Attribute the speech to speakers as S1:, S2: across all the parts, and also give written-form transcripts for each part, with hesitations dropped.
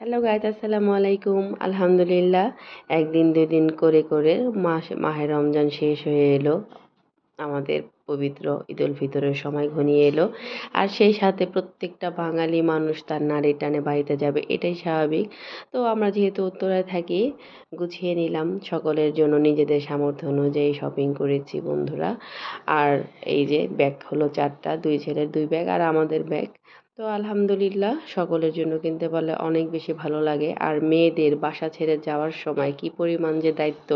S1: Hello guys, আসসালামু আলাইকুম। আলহামদুলিল্লাহ, একদিন দুই দিন করে করে মাহে রমজান শেষ হয়ে এলো। আমাদের পবিত্র ঈদুল ফিতরের সময় ঘনিয়ে এলো। আর সেই সাথে প্রত্যেকটা বাঙালি মানুষ তার নাড়ি টানে বাড়িতে যাবে, এটাই স্বাভাবিক। তো আমরা যেহেতু উত্তরায় থাকি, গুছিয়ে নিলাম সকলের জন্য, নিজেদের সামর্থ্য অনুযায়ী শপিং করেছি বন্ধুরা। আর এই যে ব্যাগ হলো 4টা, 2 ছেলের 2 ব্যাগ আর আমাদের ব্যাগ। তো আলহামদুলিল্লাহ সকলের জন্য কিনতে পারলে অনেক বেশি ভালো লাগে। আর মেয়েদের বাসা ছেড়ে যাওয়ার সময় কি পরিমাণ যে দায়িত্ব,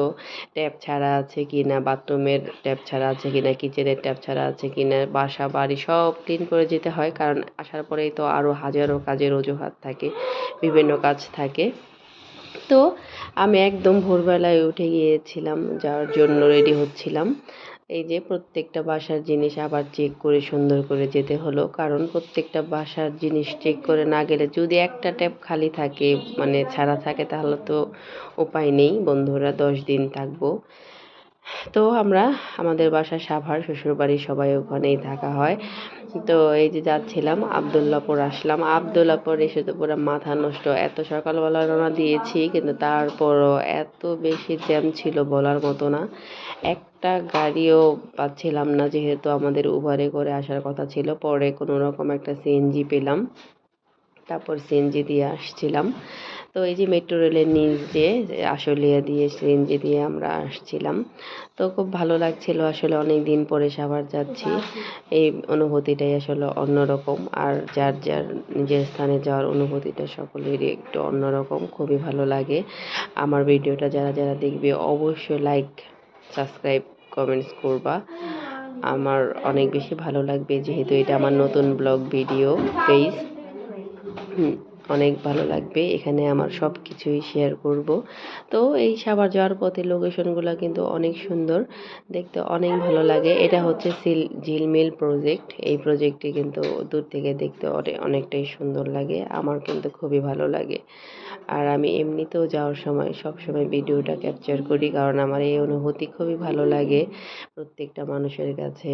S1: ট্যাপ ছাড়া আছে কিনা, বাথরুমের ট্যাপ ছাড়া আছে কিনা, কিচেনের ট্যাপ ছাড়া আছে কিনা, বাসা বাড়ি সব ক্লিন করে যেতে হয়, কারণ আসার পরেই তো আরও হাজারো কাজের অজুহাত থাকে, বিভিন্ন কাজ থাকে। তো আমি একদম ভোরবেলায় উঠে গিয়েছিলাম, যাওয়ার জন্য রেডি হচ্ছিলাম। এই যে প্রত্যেকটা বাসার জিনিস আবার চেক করে সুন্দর করে যেতে হলো, কারণ প্রত্যেকটা বাসার জিনিস চেক করে না গেলে যদি একটা ট্যাপ খালি থাকে, মানে ছাড়া থাকে, তাহলে তো উপায় নেই বন্ধুরা, 10 দিন থাকবো। তো আমরা আমাদের বাসা সাভার, শ্বশুরবাড়ির সবাই ওখানেই থাকা হয়। তো এই যে যাচ্ছিলাম, আবদুল্লাপুর আসলাম। আবদুল্লাপুর এসে তো পুরো মাথা নষ্ট, এত সকালবেলা রওনা দিয়েছি কিন্তু তারপরও এত বেশি জ্যাম ছিল বলার মতো না। একটা গাড়িও পাচ্ছিলাম না, যেহেতু আমাদের উবারে করে আসার কথা ছিল। পরে কোনো রকম একটা সিএনজি পেলাম, তারপর সিএনজি দিয়ে আসছিলাম। তো এই যে মেট্রো রেলের নিচ দিয়ে আশুলিয়া দিয়ে সিএনজি দিয়ে আমরা আসছিলাম। তো খুব ভালো লাগছিল, আসলে অনেক দিন পরে সাভার যাচ্ছি, এই অনুভূতিটাই আসলে অন্যরকম। আর যার যার নিজের স্থানে যাওয়ার অনুভূতিটা সকলেরই একটু অন্যরকম, খুবই ভালো লাগে। আমার ভিডিওটা যারা যারা দেখবে অবশ্যই লাইক, সাবস্ক্রাইব, কমেন্টস করবা, আমার অনেক বেশি ভালো লাগবে, যেহেতু এটা আমার নতুন ব্লগ ভিডিও পেজ। অনেক ভালো লাগবে, এখানে আমার সব কিছুই শেয়ার করব। তো এই সাভার যাওয়ার পথে লোকেশনগুলো কিন্তু অনেক সুন্দর, দেখতে অনেক ভালো লাগে। এটা হচ্ছে ঝিলমিল প্রজেক্ট। এই প্রজেক্টটি কিন্তু দূর থেকে দেখতে অনেকটাই সুন্দর লাগে, আমার কিন্তু খুবই ভালো লাগে। আর আমি এমনিতেও যাওয়ার সময় সবসময় ভিডিওটা ক্যাপচার করি, কারণ আমার এই অনুভূতি খুবই ভালো লাগে। প্রত্যেকটা মানুষের কাছে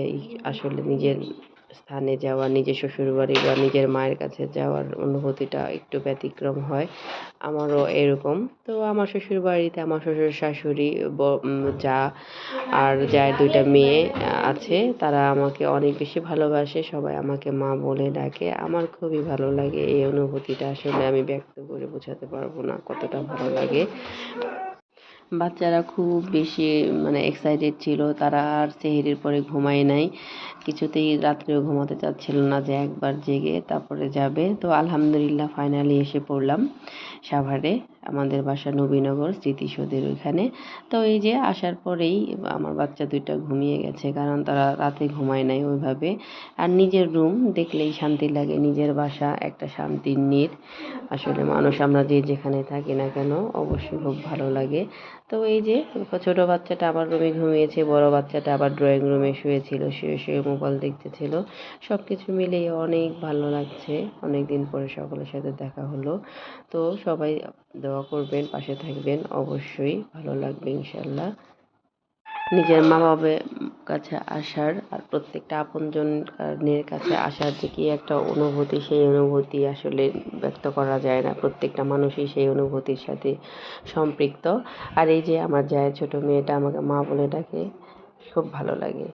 S1: আসলে নিজের স্থানে যাওয়া, নিজের শ্বশুরবাড়ি বা নিজের মায়ের কাছে যাওয়ার অনুভূতিটা একটু ব্যতিক্রম হয়। আমারও এরকম। তো আমার শ্বশুরবাড়িতে আমার শ্বশুর শাশুড়ি, যা আর যার 2টা মেয়ে আছে, তারা আমাকে অনেক বেশি ভালোবাসে, সবাই আমাকে মা বলে ডাকে। আমার খুবই ভালো লাগে এই অনুভূতিটা, আসলে আমি ব্যক্ত করে বোঝাতে পারবো না কতটা ভালো লাগে। বাচ্চারা খুব বেশি মানে এক্সাইটেড ছিল, তারা আর সেহরির পরে ঘুমায় নাই, কিছুতেই রাত্রেও ঘুমাতে চাচ্ছিল না, যে একবার জেগে তারপরে যাবে। তো আলহামদুলিল্লাহ ফাইনালি এসে পড়লাম সাভারে, আমাদের বাসা নবীনগর স্মৃতিসৌধের ওইখানে। তো এই যে আসার পরেই আমার বাচ্চা 2টা ঘুমিয়ে গেছে, কারণ তারা রাতে ঘুমায় নাই ওইভাবে। আর নিজের রুম দেখলেই শান্তি লাগে, নিজের বাসা একটা শান্তির নীড়। আসলে মানুষ আমরা যে যেখানে থাকি না কেন, অবশ্যই খুব ভালো লাগে। তো এই যে ছোট বাচ্চাটা আমার রুমে ঘুমিয়েছে, বড় বাচ্চাটা আবার ড্রয়িং রুমে শুয়েছিল, শুয়ে শুয়ে মোবাইল দেখতেছিল। সব কিছু মিলিয়ে অনেক ভালো লাগছে, অনেক দিন পরে সকলের সাথে দেখা হলো। তো সবাই দোয়া করবেন, পাশে থাকবেন, অবশ্যই ভালো লাগবে ইনশাল্লাহ। নিজের মা বাবার কাছে আসার আর প্রত্যেকটা আপনজনের কাছে আসার যে কি একটা অনুভূতি, সেই অনুভূতি আসলে ব্যক্ত করা যায় না। প্রত্যেকটা মানুষই সেই অনুভূতির সাথে সম্পৃক্ত। আর এই যে আমার জায়ের ছোট মেয়েটা আমাকে মা বলে ডাকে, খুব ভালো লাগে।